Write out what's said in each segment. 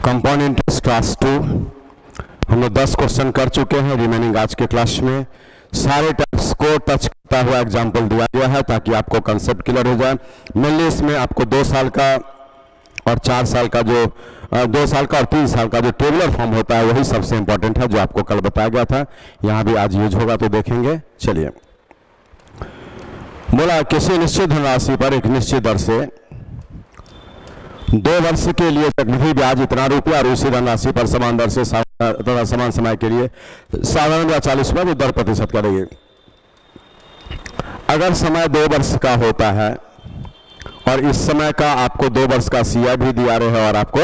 Compound interest class 2 हम लोग 10 question कर चुके हैं। रिमेनिंग आज के क्लास में सारे टाइप्स को टच करता हुआ एग्जाम्पल दिया गया है ताकि आपको कंसेप्ट क्लियर हो जाए। मेनली इसमें आपको 2 साल का और 4 साल का जो 2 साल का और 3 साल का जो टेबुलर फॉर्म होता है वही सबसे इंपॉर्टेंट है, जो आपको कल बताया गया था। यहाँ भी आज यूज होगा तो देखेंगे। चलिए, बोला किसी निश्चित धनराशि पर एक निश्चित दर से 2 वर्ष के लिए चक्रवृद्धि ब्याज इतना रुपया और उसी धनराशि पर समान दर से तथा समान समय के लिए साधारण ब्याज 40 रुपया तो दर प्रतिशत करेगी। अगर समय 2 वर्ष का होता है और इस समय का आपको 2 वर्ष का CI भी दिया रहे और आपको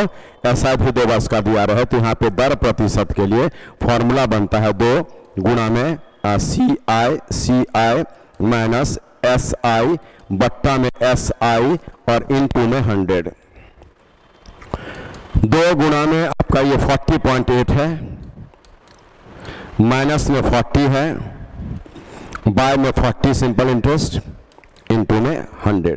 SI भी 2 वर्ष का दिया रहे, तो यहाँ पे दर प्रतिशत के लिए फॉर्मूला बनता है 2 गुणा में CI माइनस SI बट्टा में SI और इनटू में 100। 2 गुणा में आपका ये 40.8 है, माइनस में 40 है, बाय में 40 सिंपल इंटरेस्ट इनटू में 100।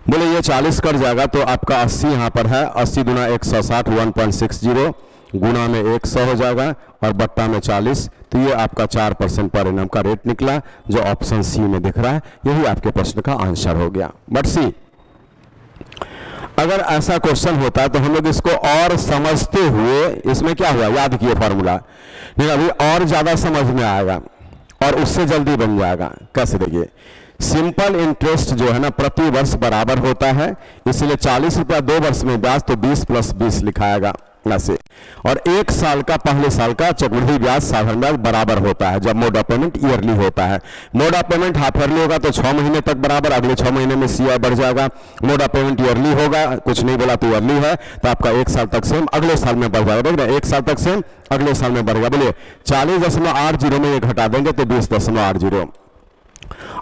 बोले ये 40 कर जाएगा तो आपका 80 यहाँ पर है, 80 गुना 160 1.60 गुना में 100 हो जाएगा और बट्टा में 40, तो ये आपका 4% पर एनम का रेट निकला जो ऑप्शन सी में दिख रहा है। यही आपके प्रश्न का आंसर हो गया। बट सी, अगर ऐसा क्वेश्चन होता है तो हम लोग इसको और समझते हुए, इसमें क्या हुआ याद किए फॉर्मूला, नहीं अभी और ज्यादा समझ में आएगा और उससे जल्दी बन जाएगा। कैसे देखिए, सिंपल इंटरेस्ट जो है ना प्रति वर्ष बराबर होता है, इसलिए 40 रुपया 2 वर्ष में ब्याज तो 20 + 20 लिखाएगा ऐसे, और 1 साल का पहले साल का चक्रवृद्धि ब्याज साधारण ब्याज बराबर होता है जब मोड ऑफ पेमेंट ईयरली होता है। Mode of payment half yearly होगा तो 6 महीने तक बराबर, अगले 6 महीने में CI बढ़ जाएगा। मोड ऑफ पेमेंट ईयरली होगा, कुछ नहीं बोला तो ईयरली है, तो आपका 1 साल तक सेम, अगले साल में बढ़ जाएगा। देख रहे हैं, 1 साल तक सेम, अगले साल में बढ़ेगा। बोलिए 40.80 में ये घटा देंगे तो 20.80।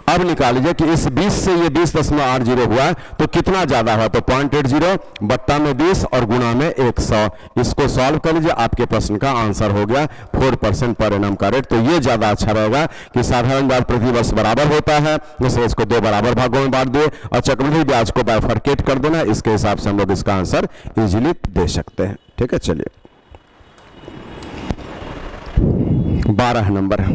अब निकाल लीजिए कि इस 20 से ये 20.80 हुआ तो कितना ज्यादा हुआ, तो 0.80 बट्टा में 20 और गुणा में 100। इसको सॉल्व कर लीजिए, आपके प्रश्न का आंसर हो गया 4% पर एनम का रेट। तो ये ज्यादा अच्छा रहेगा कि साधारण ब्याज प्रति वर्ष बराबर होता है, जैसे इसको 2 बराबर भागों में बांट दिए और चक्रवृद्धि ब्याज को बाइफरकेट कर देना। इसके हिसाब से हम लोग इसका आंसर इजीली दे सकते हैं। ठीक है, चलिए 12 नंबर,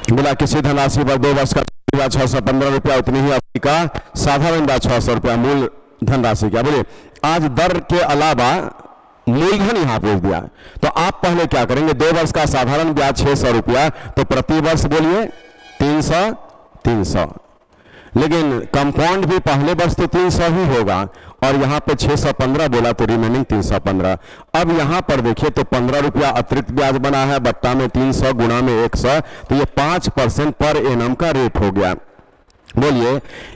बोला किसी धनराशि पर 2 वर्ष का ब्याज 615 रुपया, उतनी ही अवधि का साधारण ब्याज 600 रुपया मूल धनराशि। क्या बोले, आज दर के अलावा मूलधन यहां पूछ दिया, तो आप पहले क्या करेंगे, 2 वर्ष का साधारण ब्याज 600 रुपया, तो प्रति वर्ष बोलिए 300, लेकिन कंपाउंड भी पहले वर्ष तो 300 ही होगा और यहाँ पे 615 बोला तो रिमेनिंग 315। अब यहाँ पर देखिए तो 15 रुपया अतिरिक्त ब्याज बना है, बट्टा में 300 गुणा में 100, तो ये 5% पर एनम का रेट हो गया। बोलिए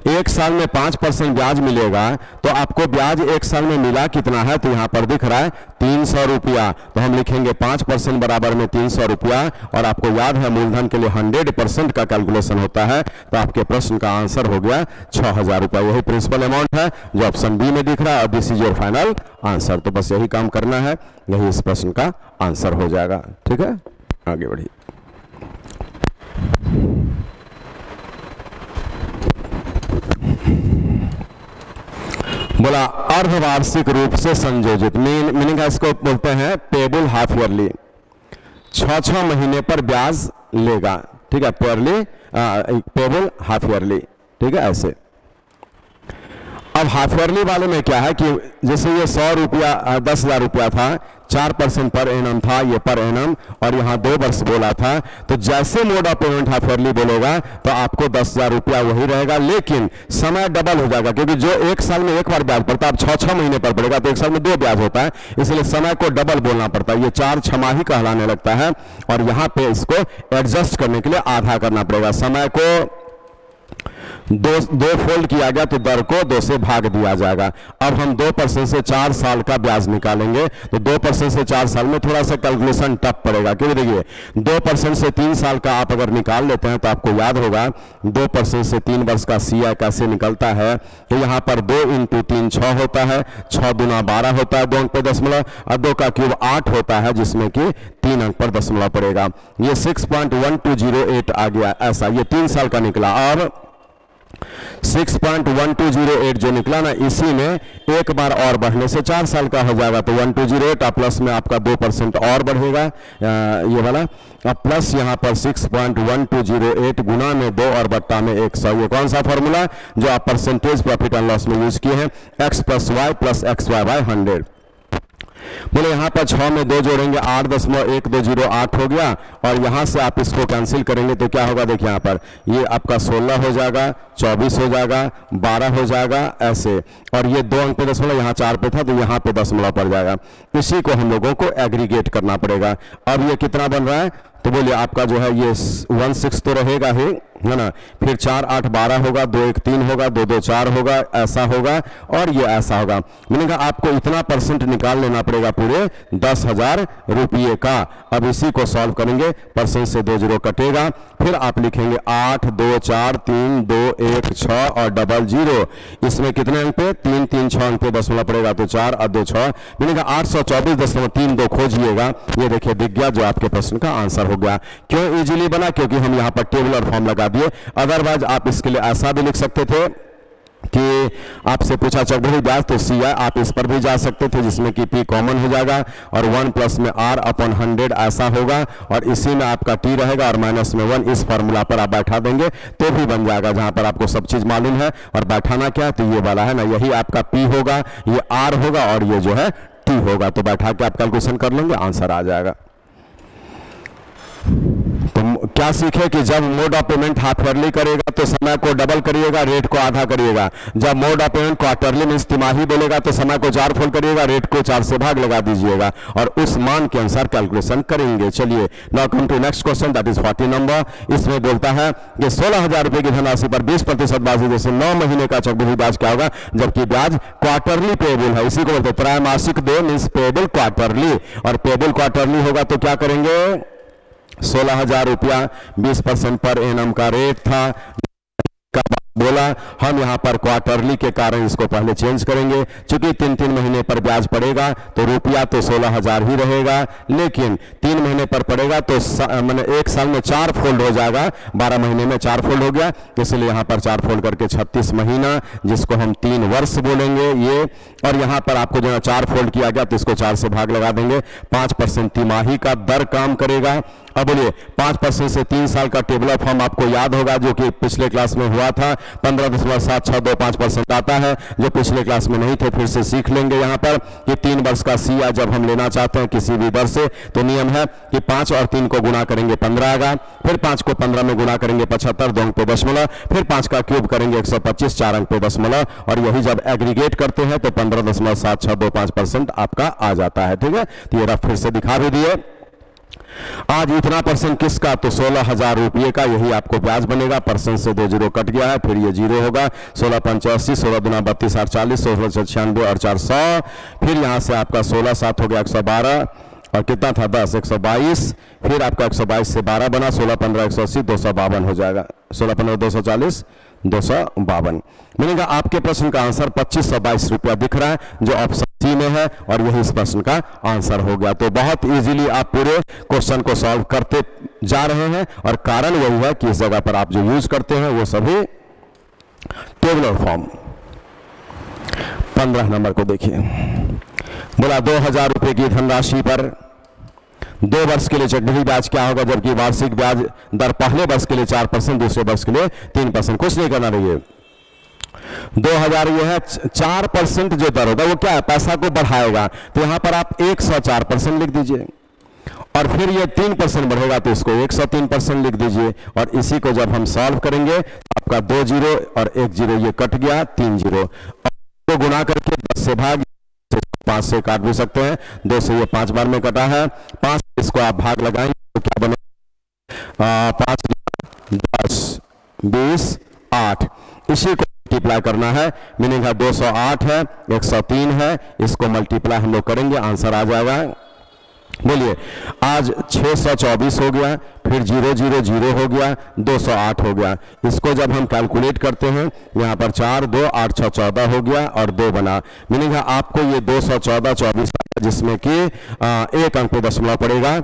1 साल में 5% ब्याज मिलेगा तो आपको ब्याज 1 साल में मिला कितना है, तो यहाँ पर दिख रहा है 300 रुपया, तो हम लिखेंगे 5% बराबर में 300 रुपया। और आपको याद है मूलधन के लिए 100% का कैलकुलेशन होता है, तो आपके प्रश्न का आंसर हो गया 6000 रुपया। यही प्रिंसिपल अमाउंट है जो ऑप्शन बी में दिख रहा है और this is your final answer. तो बस यही काम करना है, यही इस प्रश्न का आंसर हो जाएगा। ठीक है, आगे बढ़िए। बोला अर्धवार्षिक रूप से संयोजित, मीनिंग इसको बोलते हैं पेबल हाफ ईयरली, 6 महीने पर ब्याज लेगा। ठीक है, पेबल हाफ ईयरली। ठीक है, ऐसे। अब हाफ ईयरली वाले में क्या है कि जैसे ये 100 रुपया 10,000 रुपया था, 4% पर एनम था, ये पर एनम, और यहाँ 2 वर्ष बोला था, तो जैसे mode of payment half yearly बोलेगा तो आपको 10,000 रुपया वही रहेगा, लेकिन समय डबल हो जाएगा, क्योंकि जो 1 साल में 1 बार ब्याज पड़ता है अब 6 महीने पर पड़ेगा, तो 1 साल में 2 ब्याज होता है, इसलिए समय को डबल बोलना पड़ता है। ये 4 छमाही कहलाने लगता है और यहाँ पे इसको एडजस्ट करने के लिए आधा करना पड़ेगा। समय को 2 फोल्ड किया गया तो दर को 2 से भाग दिया जाएगा। अब हम 2% से 4 साल का ब्याज निकालेंगे, तो 2% से 4 साल में थोड़ा सा कैलकुलेशन टफ पड़ेगा, क्योंकि देखिए 2% से 3 साल का आप अगर निकाल लेते हैं तो आपको याद होगा 2% से 3 वर्ष का CI कैसे निकलता है। तो यहाँ पर 2 × 3 6 होता है, 6 दूना 12 होता है, 2 अंक पे दशमलव, और 2 का क्यूब 8 होता है, जिसमें कि 3 अंक पर दशमलव पड़ेगा। ये 6.1208 आ गया, ऐसा ये 3 साल का निकला। और 6.1208 जो निकला ना, इसी में एक बार और बढ़ने से 4 साल का हो जाएगा। तो 1208 और प्लस में आपका 2% और बढ़ेगा ये वाला। अब प्लस यहाँ पर 6.1208 गुना में 2 और बट्टा में 100। ये कौन सा फॉर्मूला जो आप परसेंटेज प्रॉफिट एंड लॉस में यूज किए हैं, x + y + xy / 100। बोले यहाँ पर 6 में 2 जोड़ेंगे 8.1208 हो गया, और यहाँ से आप इसको कैंसिल करेंगे तो क्या होगा, देखिए यहाँ पर ये आपका 16 हो जाएगा, 24 हो जाएगा, 12 हो जाएगा ऐसे, और ये 2 अंक पे दशमलव, यहाँ 4 पे था तो यहाँ पे दशमलव पड़ जाएगा। इसी को हम लोगों को एग्रीगेट करना पड़ेगा। अब ये कितना बन रहा है, तो बोलिए आपका जो है ये 16 तो रहेगा ही, है ना, फिर 4 8 12 होगा, 2 1 3 होगा, 2 2 4 होगा, ऐसा होगा, और ये ऐसा होगा। मैंने कहा आपको इतना परसेंट निकाल लेना पड़ेगा पूरे 10,000 रुपये का। अब इसी को सॉल्व करेंगे, परसेंट से 2 जीरो कटेगा, फिर आप लिखेंगे 8 2 4 3 2 1 6 और डबल जीरो। इसमें कितने अंक पे, 3 3 6 अंक पे दशमलव पड़ेगा, तो 4 और 2 6। मैंने कहा 824.32 खोजिएगा। ये देखिए दिख गया, जो आपके प्रश्न का आंसर हो गया। क्यों इजीली बना, क्योंकि हम यहाँ पर टेबल और फॉर्म लगा दिए। अदरवाइज आप इसके लिए ऐसा भी लिख सकते थे कि आपसे पूछा चक्रवृद्धि ब्याज तो सी है, आप इस पर भी जा सकते थे जिसमें कि पी कॉमन हो जाएगा, और 1 प्लस में r/100 ऐसा होगा, और इसी में आपका टी रहेगा, और माइनस में 1 इस फॉर्मूला पर आप बैठा देंगे तो भी बन जाएगा, जहां पर आपको सब चीज मालूम है। और बैठाना क्या है, तो ये वाला है ना, यही आपका पी होगा, ये आर होगा, और ये जो है टी होगा। तो बैठा के आप कैलकुलेशन कर लेंगे, आंसर आ जाएगा। तो क्या सीखे कि जब mode of payment half yearly करेगा तो समय को डबल करिएगा, रेट को आधा करिएगा। जब mode of payment quarterly means तिमाही बोलेगा तो समय को 4 फोल्ड करिएगा, रेट को 4 से भाग लगा दीजिएगा, और उस मान के अनुसार कैलकुलेशन करेंगे। चलिए now come to next question, that is 40 number. इसमें बोलता है कि 16,000 रुपए की धनराशि पर 20% ब्याज जैसे 9 महीने का चक्रवृद्धि ब्याज क्या होगा, जबकि ब्याज क्वार्टरली पेएबल है। इसी को बोलते हैं त्रैमासिक दो मींस पेएबल क्वार्टरली, और पेएबल क्वार्टरली होगा तो क्या करेंगे, 16,000 रुपया 20% पर एनम का रेट था, बोला हम यहाँ पर क्वार्टरली के कारण इसको पहले चेंज करेंगे। चूंकि 3-3 महीने पर ब्याज पड़ेगा तो रुपया तो 16,000 ही रहेगा, लेकिन 3 महीने पर पड़ेगा तो मैंने 1 साल में 4 फोल्ड हो जाएगा, 12 महीने में 4 फोल्ड हो गया, इसलिए यहाँ पर 4 फोल्ड करके 36 महीना, जिसको हम 3 वर्ष बोलेंगे ये। और यहाँ पर आपको जो है 4 फोल्ड किया गया तो इसको 4 से भाग लगा देंगे। 5% तिमाही का दर काम करेगा। अब बोलिए 5% से 3 साल का टेबल ऑफ फॉर्म आपको याद होगा, जो कि पिछले क्लास में हुआ था, 15.7625% आता है। जो पिछले क्लास में नहीं थे फिर से सीख लेंगे। यहाँ पर कि 3 वर्ष का सीआ जब हम लेना चाहते हैं किसी भी दर से, तो नियम है कि 5 और 3 को गुना करेंगे 15 आएगा, फिर 5 को 15 में गुना करेंगे 75, 2 अंक पे दशमलव, फिर 5 का क्यूब करेंगे 125, 4 अंक पे दशमलव, और यही जब एग्रीगेट करते हैं तो 15.7625% आपका आ जाता है। ठीक है, तो ये रफ फिर से दिखा भी दिए। आज इतना परसेंट किसका, तो 16,000 रुपये का, यही आपको ब्याज बनेगा। परसेंट से 2 जीरो कट गया है, फिर ये जीरो होगा। 16,85, 16 दूना 32, 840, 1696 और 400, फिर यहाँ से आपका 16 7 हो गया 112, और कितना था 10 122, फिर आपका 122 से 12 बना, 16 15 180, 252 हो जाएगा। 16 15 240, 252। मैंने कहा आपके प्रश्न का आंसर 2522 रुपया दिख रहा है, जो ऑप्शन सी में है, और यही इस प्रश्न का आंसर हो गया। तो बहुत इजीली आप पूरे क्वेश्चन को सॉल्व करते जा रहे हैं, और कारण वही है कि इस जगह पर आप जो यूज करते हैं वो सभी टेबुलर फॉर्म। 15 नंबर को देखिए, बोला 2,000 रुपए की धनराशि पर 2 वर्ष के लिए चक्रवृद्धि ब्याज क्या होगा, जबकि वार्षिक ब्याज दर पहले वर्ष के लिए 4%, दूसरे वर्ष के लिए 3%। कुछ नहीं करना रहिए। 2,000 ये है, 4% जो दर होगा वो क्या है, पैसा को बढ़ाएगा, तो यहां पर आप 104% लिख दीजिए, और फिर ये 3% बढ़ेगा तो इसको 103% लिख दीजिए। और इसी को जब हम सॉल्व करेंगे आपका 2 जीरो और 1 जीरो ये कट गया, 3 जीरो, और तो गुणा करके 10 से भाग 5 से काट भी सकते हैं, 2 से ये 5 बार में कटा है, 5 इसको आप भाग लगाएंगे तो क्या बनेगा, 5 10 20 8, इसी को मल्टीप्लाई करना है। मीनिंग है 208 है, 103 है, इसको मल्टीप्लाई हम लोग करेंगे, आंसर आ जाएगा। बोलिए आज 624 हो गया, फिर 000 हो गया, 208 हो गया। इसको जब हम कैलकुलेट करते हैं यहाँ पर 4 2 8 6 14 हो गया, और 2 बना। मीनिंग है आपको ये 214 24 जिसमें कि 1 अंक पे दशमलव पड़ेगा,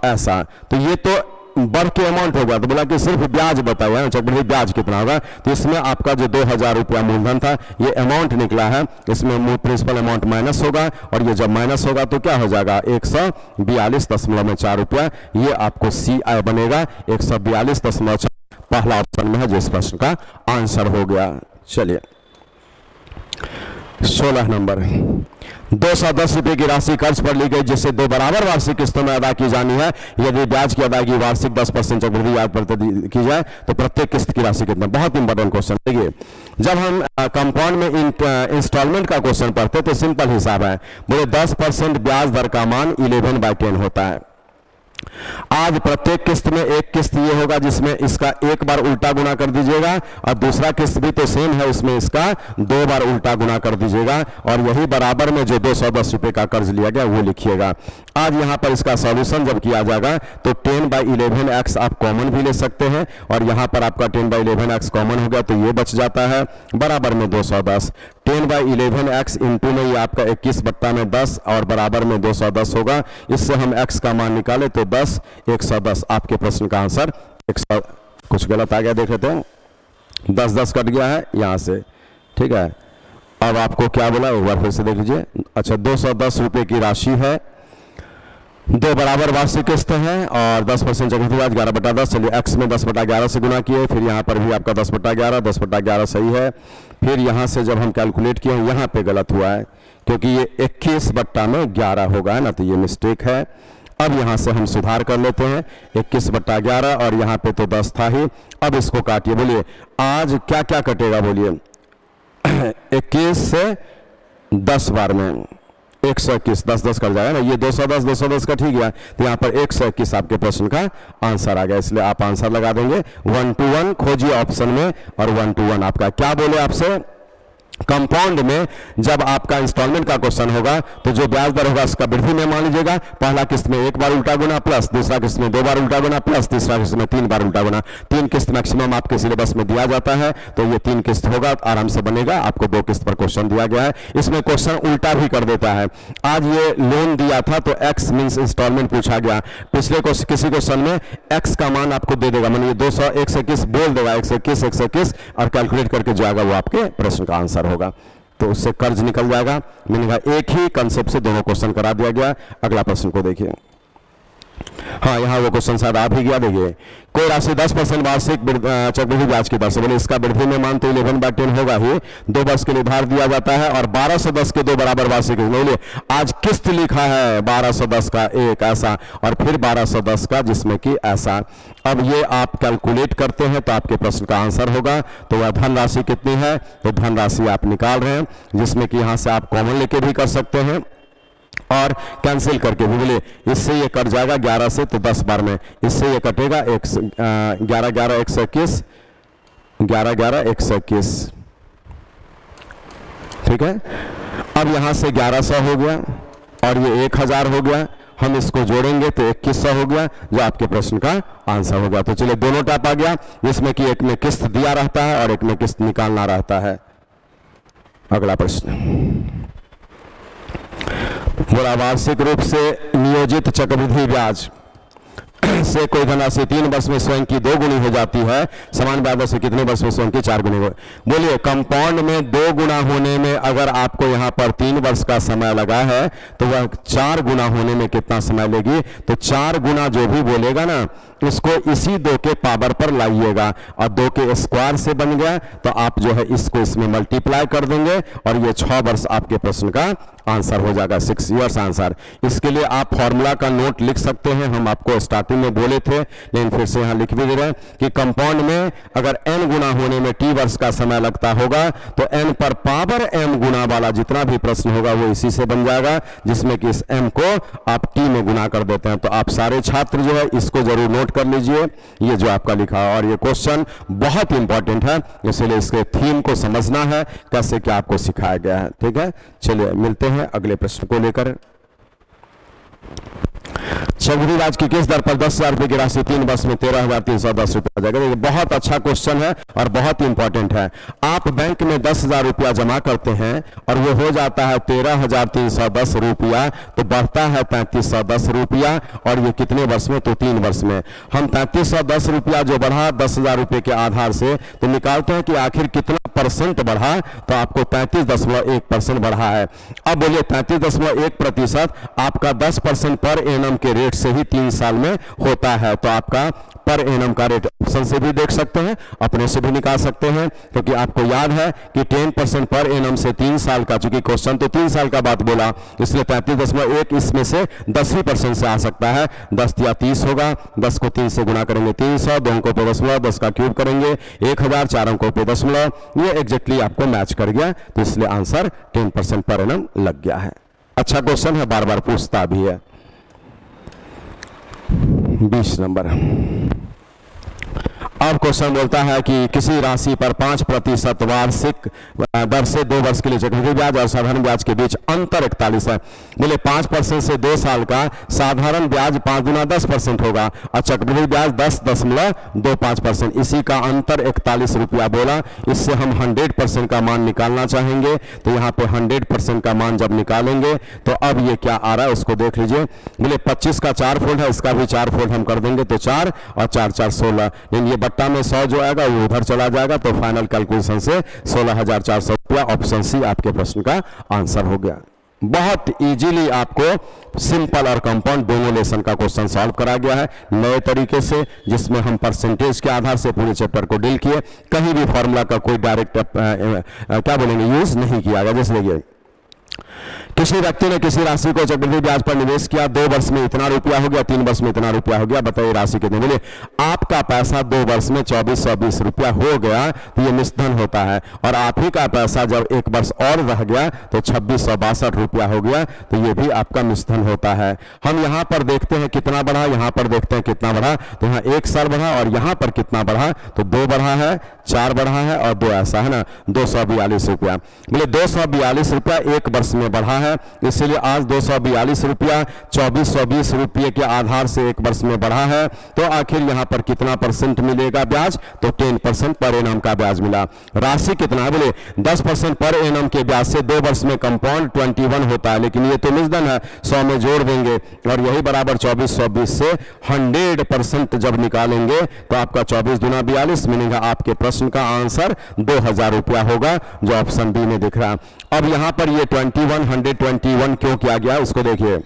ऐसा। तो ये तो बढ़ के अमाउंट होगा, तो बोला कि सिर्फ ब्याज बताया है, चक्रवृद्धि ब्याज कितना होगा, तो इसमें आपका जो 2000 रुपया मूलधन था ये अमाउंट निकला है, इसमें प्रिंसिपल अमाउंट माइनस होगा, और ये जब माइनस होगा तो क्या हो जाएगा 142.4 रुपया, ये आपको CI बनेगा 142.4, पहला ऑप्शन में है जो इस प्रश्न का आंसर हो गया। चलिए 16 नंबर, 210 रुपये की राशि कर्ज पर ली गई जिसे 2 बराबर वार्षिक किस्तों में अदा की जानी है। यदि ब्याज की अदायगी वार्षिक 10% चक्रवृद्धि ब्याज पर की जाए तो प्रत्येक किस्त की राशि कितना। बहुत इंपॉर्टेंट क्वेश्चन। देखिए जब हम कंपाउंड में इंस्टॉलमेंट का क्वेश्चन पढ़ते तो सिंपल हिसाब है, बोले 10% ब्याज दर का मान 11/10 होता है। आज प्रत्येक किस्त में एक किस्त ये होगा जिसमें इसका एक बार उल्टा गुना कर दीजिएगा, और दूसरा किस्त भी तो सेम है, उसमें इसका 2 बार उल्टा गुना कर दीजिएगा, और यही बराबर में जो 210 रुपये का कर्ज लिया गया वो लिखिएगा। आज यहाँ पर इसका सॉल्यूशन जब किया जाएगा तो 10/11x आप कॉमन भी ले सकते हैं, और यहाँ पर आपका 10/11x कॉमन हो गया तो ये बच जाता है बराबर में 210। 10/11x इंटू में ये आपका 21/10 और बराबर में 210 होगा। इससे हम x का मान निकाले तो 10, 110। आपके प्रश्न का आंसर 100, कुछ गलत आ गया देख लेते हैं, 10 कट गया है यहाँ से, ठीक है। अब आपको क्या बोला एक बार फिर से देख लीजिए। अच्छा 210 रुपये की राशि है, 2 बराबर वार्षिक किस्त है और 10% चक्रवृद्धि ब्याज 11/10। चलिए x में 10/11 से गुना किए, फिर यहाँ पर भी आपका 10/11, 10/11 सही है। फिर यहाँ से जब हम कैलकुलेट किए यहाँ पे गलत हुआ है क्योंकि ये 21/11 होगा ना, तो ये मिस्टेक है। अब यहाँ से हम सुधार कर लेते हैं, 21/11 और यहाँ पे तो 10 था ही। अब इसको काटिए, बोलिए आज क्या क्या कटेगा, बोलिए 21 से 10 बार में 121, 10 कर जाएगा ना, ये 210 का ठीक है, तो यहाँ पर 121 आपके प्रश्न का आंसर आ गया, इसलिए आप आंसर लगा देंगे 1 to 1 खोजिए ऑप्शन में, और 1 to 1 आपका क्या बोले आपसे कंपाउंड में जब आपका इंस्टॉलमेंट का क्वेश्चन होगा तो जो ब्याज दर होगा उसका वृद्धि में मान लीजिएगा, पहला किस्त में 1 बार उल्टा गुना प्लस, दूसरा किस्त में 2 बार उल्टा गुना प्लस, तीसरा किस्त में 3 बार उल्टा गुना। 3 किस्त मैक्सिमम आपके सिलेबस में दिया जाता है, तो ये 3 किस्त होगा, आराम से बनेगा। आपको 2 किस्त पर क्वेश्चन दिया गया है, इसमें क्वेश्चन उल्टा भी कर देता है। आज ये लोन दिया था तो एक्स मीन्स इंस्टॉलमेंट पूछा गया, पिछले किसी क्वेश्चन में एक्स का मान आपको दे देगा, मानिए 121 बोल देगा 121 और कैलकुलेट करके जो आएगा वो आपके प्रश्न का आंसर होगा, तो उससे कर्ज निकल जाएगा। मैंने कहा एक ही कंसेप्ट से दोनों क्वेश्चन करा दिया गया। अगला प्रश्न को देखिए, हाँ यहाँ वो क्वेश्चन शायद आ भी गया। देखिए कोई राशि 10% वार्षिक चक्रवृद्धि ब्याज की दर से, बोले इसका वृद्धि में मान तो 11/10 होगा ही, 2 वर्ष के लिए भार दिया जाता है और 1210 के 2 बराबर वार्षिक। बोलिए आज किस्त लिखा है 1210 का एक ऐसा और फिर 1210 का जिसमें कि ऐसा। अब ये आप कैलकुलेट करते हैं तो आपके प्रश्न का आंसर होगा। तो वह धनराशि कितनी है, तो धनराशि आप निकाल रहे हैं, जिसमें कि यहाँ से आप कॉमन लेके भी कर सकते हैं और कैंसिल करके भी। बोले इससे ये कट जाएगा 11 से तो 10 बार में, इससे ये कटेगा 11 121, 11 121, ठीक है। अब यहाँ से 1100 हो गया और ये 1000 हो गया, हम इसको जोड़ेंगे तो 2100 हो गया, जो आपके प्रश्न का आंसर होगा। तो चलिए दोनों टाइप आ गया, जिसमें कि एक में किस्त दिया रहता है और एक में किस्त निकालना रहता है। अगला प्रश्न, बोला वार्षिक रूप से नियोजित चक्रवृद्धि ब्याज से कोई धनराशि 3 वर्ष में स्वयं की 2 गुनी हो जाती है, समान ब्याज दर से कितने वर्ष में स्वयं की 4 गुनी हो। बोलिए कंपाउंड में 2 गुना होने में अगर आपको यहाँ पर 3 वर्ष का समय लगा है तो वह 4 गुना होने में कितना समय लेगी, तो 4 गुना जो भी बोलेगा ना उसको इसी 2 के पावर पर लाइएगा, और 2 के स्क्वायर से बन गया तो आप जो है इसको इसमें मल्टीप्लाई कर देंगे और ये 6 वर्ष आपके प्रश्न का आंसर हो जाएगा, 6 इयर्स आंसर। इसके लिए आप फॉर्मूला का नोट लिख सकते हैं, हम आपको स्टार्टिंग में बोले थे लेकिन फिर से यहाँ लिख भी दे रहे हैं कि कंपाउंड में अगर n गुना होने में t वर्ष का समय लगता होगा तो n पर पावर m गुना वाला जितना भी प्रश्न होगा वो इसी से बन जाएगा, जिसमें कि इस m को आप t में गुना कर देते हैं। तो आप सारे छात्र जो है इसको जरूर नोट कर लीजिए, ये जो आपका लिखा है, और ये क्वेश्चन बहुत इंपॉर्टेंट है, इसलिए इसके थीम को समझना है कैसे क्या आपको सिखाया गया है, ठीक है। चलिए मिलते हैं अगले प्रश्न को लेकर। चक्रवृद्धि ब्याज की किस दर पर 10,000 रुपए की राशि 3 वर्ष में 13,310 रुपया आ जाएगा। ये बहुत अच्छा क्वेश्चन है और बहुत इंपॉर्टेंट है। आप बैंक में 10,000 रुपया जमा करते हैं और वो हो जाता है 13,310 रुपया, तो बढ़ता है 3,510 रुपया, और ये कितने वर्ष में, तो 3 वर्ष में। हम 3,510 रुपया जो बढ़ा 10,000 रुपए के आधार से, तो निकालते हैं कि आखिर कितना परसेंट बढ़ा, तो आपको 35.1% बढ़ा है। अब बोलिए 35.1% आपका 10% पर एनम के रेट से ही 3 साल में होता है, तो आपका पर एनम का रेट ऑप्शन से भी देख सकते हैं, अपने से भी निकाल सकते हैं, क्योंकि आपको याद है कि 10% पर एनम से 3 साल का, चूंकि क्वेश्चन तो 3 साल का बात बोला, इसलिए 35.1 इसमें से 10% से आ सकता है। 10 या 30 होगा, 10 को 3 से गुणा करेंगे 300, 2 अंकों पे दशमलव, 10 का क्यूब करेंगे 1000, 4 अंकों पे दशमलव, ये एग्जैक्टली आपको मैच कर गया, तो इसलिए आंसर 10% पर एनम लग गया है। अच्छा क्वेश्चन है, बार बार पूछता भी है। 20 नंबर। अब क्वेश्चन बोलता है कि किसी राशि पर 5% वार्षिक दर से 2 वर्ष के लिए चक्रवृद्धि ब्याज और साधारण ब्याज के बीच अंतर 41 है। बोले 5% से 2 साल का साधारण ब्याज 5 गुना 10% होगा और चक्रवृद्धि ब्याज 10.25%, इसी का अंतर 41 रुपया बोला। इससे हम 100% का मान निकालना चाहेंगे, तो यहाँ पे 100% का मान जब निकालेंगे तो अब ये क्या आ रहा है उसको देख लीजिए। बोले 25 का 4 फोल्ड है, इसका भी 4 फोल्ड हम कर देंगे, तो 4 और 4 4 16, लेकिन ये बट्टा में 100 जो आएगा वो उधर चला जाएगा, तो फाइनल कैलकुलेशन से 16,400 रुपया, ऑप्शन सी आपके प्रश्न का आंसर हो गया। बहुत इजीली आपको सिंपल और कंपाउंड दोनों लेसन का क्वेश्चन सॉल्व करा गया है नए तरीके से, जिसमें हम परसेंटेज के आधार से पूरे चैप्टर को डील किए, कहीं भी फॉर्मूला का कोई डायरेक्ट क्या बोलेंगे यूज नहीं किया गया। जैसे देखिए किसी व्यक्ति ने किसी राशि को चक्रवृद्धि ब्याज पर निवेश किया, 2 वर्ष में इतना रुपया हो गया, 3 वर्ष में इतना रुपया हो गया, बताइए राशि कितनी मिली। आपका पैसा 2 वर्ष में 2420 रुपया हो गया, तो ये निस्धन होता है, और आप ही का पैसा जब 1 वर्ष और रह गया तो 2662 रुपया हो गया, तो ये भी आपका निस्धन होता है। हम यहाँ पर देखते हैं कितना बढ़ा, यहाँ पर देखते हैं कितना बढ़ा, तो यहाँ 1 साल बढ़ा, और यहाँ पर कितना बढ़ा, तो 2 बढ़ा है, 4 बढ़ा है और 2 ऐसा है ना, 242 रुपया। बोले 242 रुपया 1 वर्ष में बढ़ा है, इसलिए आज 242 रुपया 2420 रुपये के आधार से 1 वर्ष में बढ़ा है, तो आखिर यहां पर कितना परसेंट मिलेगा ब्याज, तो 10% पर एनम का ब्याज मिला। राशि कितना है, बोले 10% पर एनम के ब्याज से 2 वर्ष में कंपाउंड 21 होता है, लेकिन ये तो निस्धन है, 100 में जोड़ देंगे और यही बराबर 2420 से 100% जब निकालेंगे तो आपका 24 दूना 42 मिलेगा। आपके प्रश्न का आंसर 2000 रुपया होगा, जो ऑप्शन बी में दिख रहा है। अब यहां पर ये 121 क्यों किया गया उसको देखिए।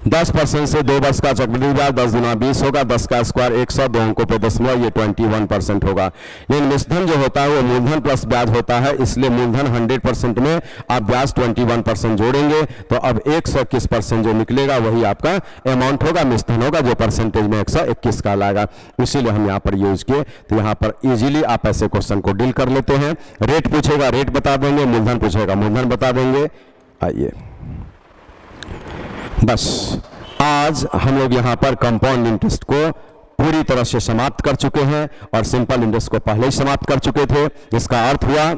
10% से 2 वर्ष का चक्रवृद्धि ब्याज 10 गुना 20 होगा, 10 का स्क्वायर 100, 2 अंकों पे दशमलव, ये 21% होगा। लेकिन निस्धन जो होता है वो मूलधन प्लस ब्याज होता है, इसलिए मूलधन 100% में आप ब्याज 21% जोड़ेंगे, तो अब 121% जो निकलेगा वही आपका अमाउंट होगा, निस्धन होगा, जो परसेंटेज में 121 का लाएगा। इसीलिए हम यहाँ पर यूज किए, तो यहाँ पर इजीली आप ऐसे क्वेश्चन को डील कर लेते हैं। रेट पूछेगा रेट बता देंगे, मूलधन पूछेगा मूलधन बता देंगे। आइए बस आज हम लोग यहाँ पर कंपाउंड इंटरेस्ट को पूरी तरह से समाप्त कर चुके हैं और सिंपल इंटरेस्ट को पहले ही समाप्त कर चुके थे। इसका अर्थ हुआ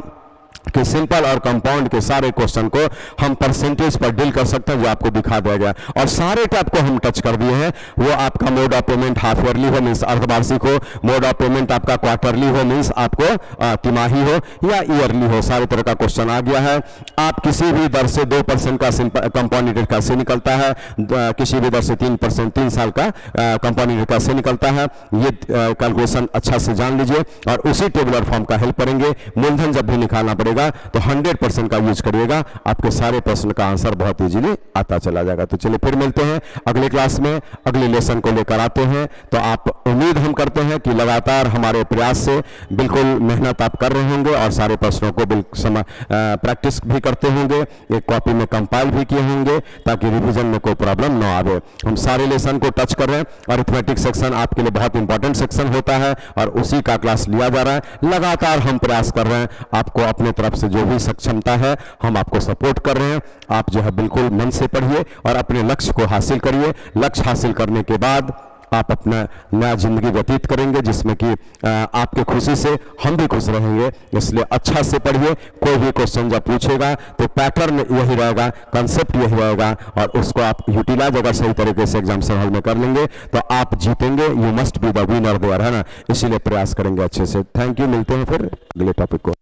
कि सिंपल और कंपाउंड के सारे क्वेश्चन को हम परसेंटेज पर डील कर सकते हैं, जो आपको दिखा दिया गया, और सारे टैप को हम टच कर दिए हैं। वो आपका mode of payment half yearly हो मीन्स अर्धवार्षिक हो, मोड ऑफ पेमेंट आपका क्वार्टरली हो मीन्स आपको तिमाही हो, या ईयरली हो, सारे तरह का क्वेश्चन आ गया है। आप किसी भी दर से 2% का कंपाउंड इंटरेस्ट कैसे निकलता है, किसी भी दर से 3% 3 साल का कंपाउंड इंटरेस्ट कैसे निकलता है, ये कैलकुलेशन अच्छा से जान लीजिए और उसी टेबुलर फॉर्म का हेल्प करेंगे। मूलधन जब भी निकालना पड़ेगा तो 100% का यूज करिएगा, आपके सारे प्रश्न का आंसर बहुत इजीली आता चला जाएगा। तो चलिए फिर मिलते हैं अगले क्लास में, अगले लेसन को लेकर आते हैं। तो आप उम्मीद हम करते हैं कि लगातार हमारे प्रयास से बिल्कुल मेहनत आप कर रहे होंगे और सारे प्रश्नों को बिल्कुल प्रैक्टिस भी करते होंगे, एक कॉपी में कंपाइल भी किए होंगे, ताकि रिवीजन में कोई प्रॉब्लम ना आवे। हम सारे लेसन को टच कर रहे हैं, अरिथमेटिक सेक्शन आपके लिए बहुत इंपॉर्टेंट सेक्शन होता है और उसी का क्लास लिया जा रहा है। लगातार हम प्रयास कर रहे हैं, आपको अपने तरफ से जो भी सक्षमता है हम आपको सपोर्ट कर रहे हैं। आप जो है बिल्कुल मन से पढ़िए और अपने लक्ष्य को हासिल करिए। लक्ष्य हासिल करने के बाद आप अपना नया जिंदगी व्यतीत करेंगे, जिसमें कि आपके खुशी से हम भी खुश रहेंगे। इसलिए अच्छा से पढ़िए, कोई भी क्वेश्चन जब पूछेगा तो पैटर्न यही रहेगा, कंसेप्ट यही रहेगा, और उसको आप यूटिलाइज अगर सही तरीके से एग्जाम हॉल में कर लेंगे तो आप जीतेंगे। You must be the winner there, है ना। इसीलिए प्रयास करेंगे अच्छे से। थैंक यू, मिलते हैं फिर अगले टॉपिक को।